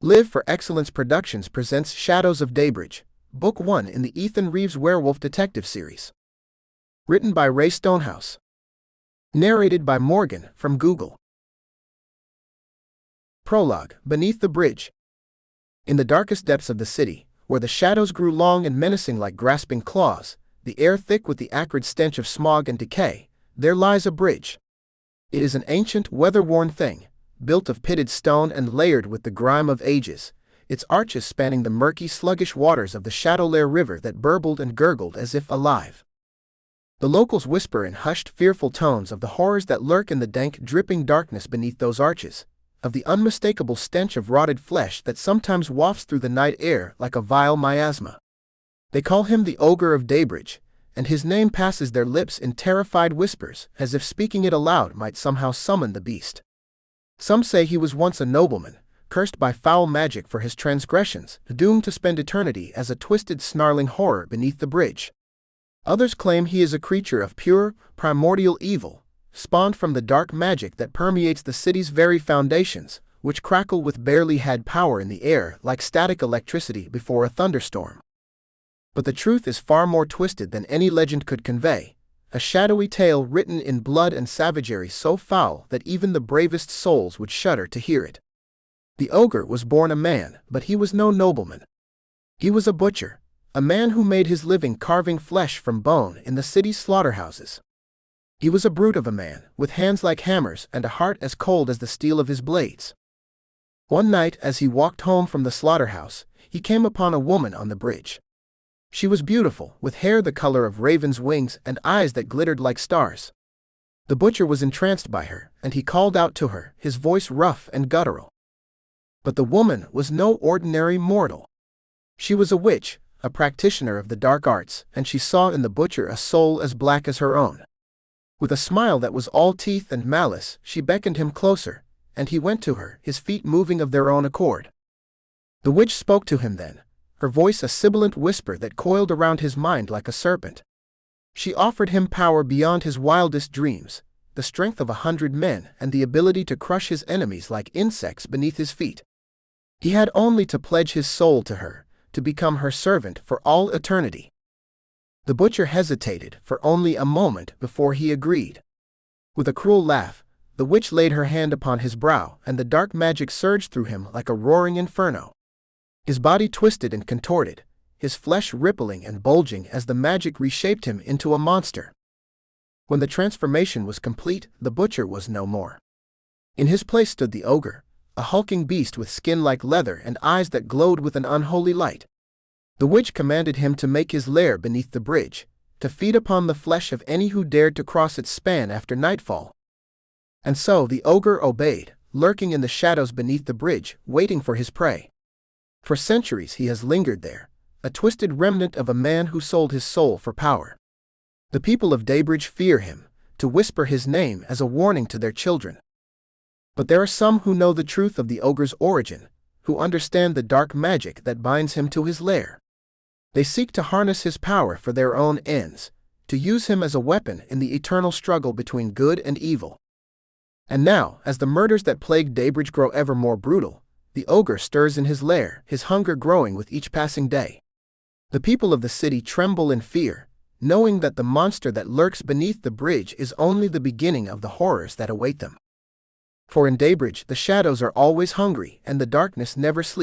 Live for Excellence Productions presents Shadows of Daybridge, Book 1 in the Ethan Reeves Werewolf Detective Series. Written by Ray Stonehouse. Narrated by Morgan from Google. Prologue. Beneath the bridge. In the darkest depths of the city, where the shadows grew long and menacing like grasping claws, the air thick with the acrid stench of smog and decay, there lies a bridge. It is an ancient, weather-worn thing, built of pitted stone and layered with the grime of ages, its arches spanning the murky, sluggish waters of the Shadowlair River that burbled and gurgled as if alive. The locals whisper in hushed, fearful tones of the horrors that lurk in the dank, dripping darkness beneath those arches, of the unmistakable stench of rotted flesh that sometimes wafts through the night air like a vile miasma. They call him the Ogre of Daybridge, and his name passes their lips in terrified whispers, as if speaking it aloud might somehow summon the beast. Some say he was once a nobleman, cursed by foul magic for his transgressions, doomed to spend eternity as a twisted, snarling horror beneath the bridge. Others claim he is a creature of pure, primordial evil, spawned from the dark magic that permeates the city's very foundations, which crackle with barely had power in the air like static electricity before a thunderstorm. But the truth is far more twisted than any legend could convey. A shadowy tale written in blood and savagery so foul that even the bravest souls would shudder to hear it. The ogre was born a man, but he was no nobleman. He was a butcher, a man who made his living carving flesh from bone in the city's slaughterhouses. He was a brute of a man, with hands like hammers and a heart as cold as the steel of his blades. One night, as he walked home from the slaughterhouse, he came upon a woman on the bridge. She was beautiful, with hair the color of raven's wings and eyes that glittered like stars. The butcher was entranced by her, and he called out to her, his voice rough and guttural. But the woman was no ordinary mortal. She was a witch, a practitioner of the dark arts, and she saw in the butcher a soul as black as her own. With a smile that was all teeth and malice, she beckoned him closer, and he went to her, his feet moving of their own accord. The witch spoke to him then, her voice a sibilant whisper that coiled around his mind like a serpent. She offered him power beyond his wildest dreams, the strength of 100 men and the ability to crush his enemies like insects beneath his feet. He had only to pledge his soul to her, to become her servant for all eternity. The butcher hesitated for only a moment before he agreed. With a cruel laugh, the witch laid her hand upon his brow, and the dark magic surged through him like a roaring inferno. His body twisted and contorted, his flesh rippling and bulging as the magic reshaped him into a monster. When the transformation was complete, the butcher was no more. In his place stood the ogre, a hulking beast with skin like leather and eyes that glowed with an unholy light. The witch commanded him to make his lair beneath the bridge, to feed upon the flesh of any who dared to cross its span after nightfall. And so the ogre obeyed, lurking in the shadows beneath the bridge, waiting for his prey. For centuries he has lingered there, a twisted remnant of a man who sold his soul for power. The people of Daybridge fear him, to whisper his name as a warning to their children. But there are some who know the truth of the ogre's origin, who understand the dark magic that binds him to his lair. They seek to harness his power for their own ends, to use him as a weapon in the eternal struggle between good and evil. And now, as the murders that plague Daybridge grow ever more brutal, the ogre stirs in his lair, his hunger growing with each passing day. The people of the city tremble in fear, knowing that the monster that lurks beneath the bridge is only the beginning of the horrors that await them. For in Daybridge the shadows are always hungry and the darkness never sleeps.